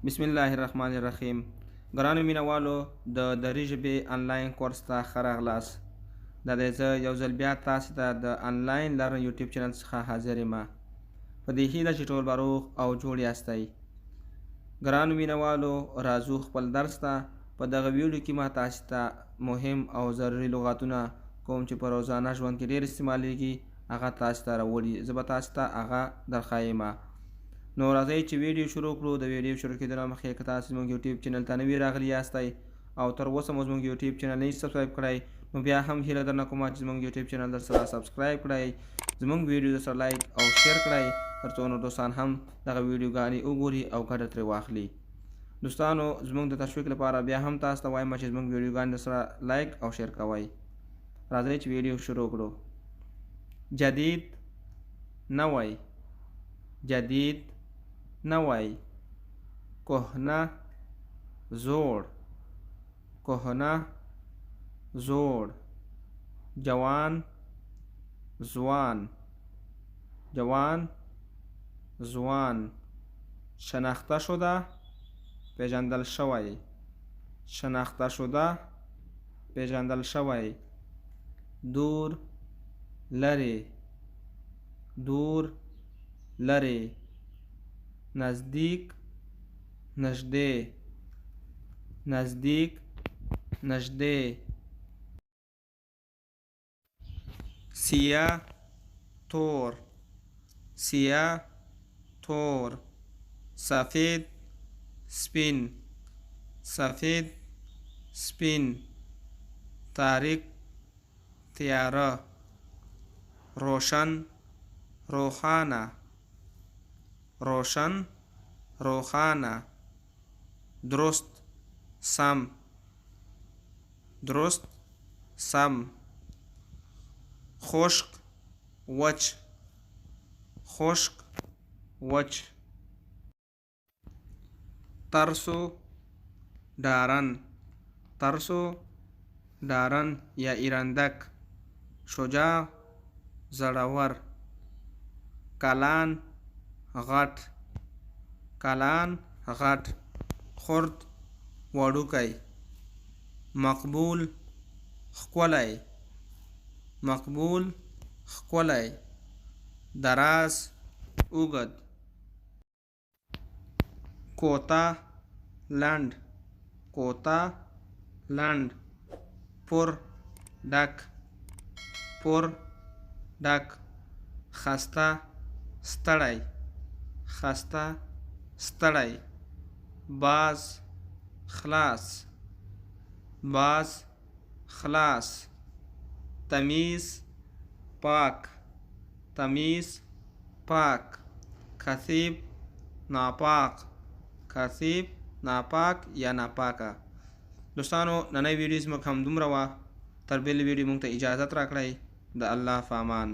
بسم الله الرحمن الرحیم. ګرانو مینوالو د دری ژبې آنلاین کورس ته ښه راغلاست. دا دی زه یو ځل بیا تاسو ته د آنلاین لرن یوټیوب چینل څخه حاضر یم په دې هیله چې ټول به روغ او جوړ یاستئ. ګرانو مینوالو راځو خپل درس ته. په دغه ویډیو کې ما تاسو ته مهم او ضروري لغاتونه کوم چې په روزانه ژوند کې ډېر استعمالیږي هغه تاسو ته راوړي. زه به تاسو ته هغه درښایم. نو راځئ چې ویډیو شروع کړو. د ویډیو شروع کېدو نه مخکې که تاسو زموږ یوټیوب چینل ته نوي راغلي یاستئ او تر اوسه مو زموږ یوټیوب چینل نه سبسکرایب کړی، نو بیا هم هیله درنه کومه چې زموږ یوټیوب چینل درسره سبسکرایب کړئ، زموږ ویډیو درسره لایک او شیر کړئ تر څو نور دوستان هم دغه ویډیوګانې وګوري او ګټه ترې واخلي. دوستانو زموږ د تشویق لپاره بیا هم تاسو ته وایم چې زموږ ویډیوګانې درسره لایک او شیر کوئ. راځئ چې ویډیو شروع کړو. جدید، نوی، جدید، نوی. کهنه، زوړ، کهنه، زوړ. جوان، ځوان، جوان، ځوان. شناخته شده، پیژندل شوی، شناخته شده، پیژندل شوی. دور، لرې، دور، لرې. نزدیک، نږدې، نزدیک، نږدې. سیاه، تور، سیاه، تور. سفید، سپین، سفید، سپین. تاریک، تیاره. روشن، روښانه، روشن، روښانه. درست، سم، درست، سم. خشک، وچ، خشک، وچ. ترسو، ډارن، ترسو، ډارن یا ایرندک. شجاع، زړور. کلان، غټ، کلان، غټ. خرد، وړوکی. مقبول، ښکلی، مقبول، ښکلی. دراز، اوږد. کوته، لنډ، کوته، لنډ. پر، ډک، پر، ډک. خسته، ستړی، خسته، ستړی. باز، خلاص، باز، خلاص. تمیز، پاک، تمیز، پاک. کثیب، ناپاک، کثیب، ناپاک یا ناپاکه. دوستانو نننۍ ویډیو زموږ هم دومره وه. تر بلې ویډیو موږ ته اجازت راکړئ. د الله په امان.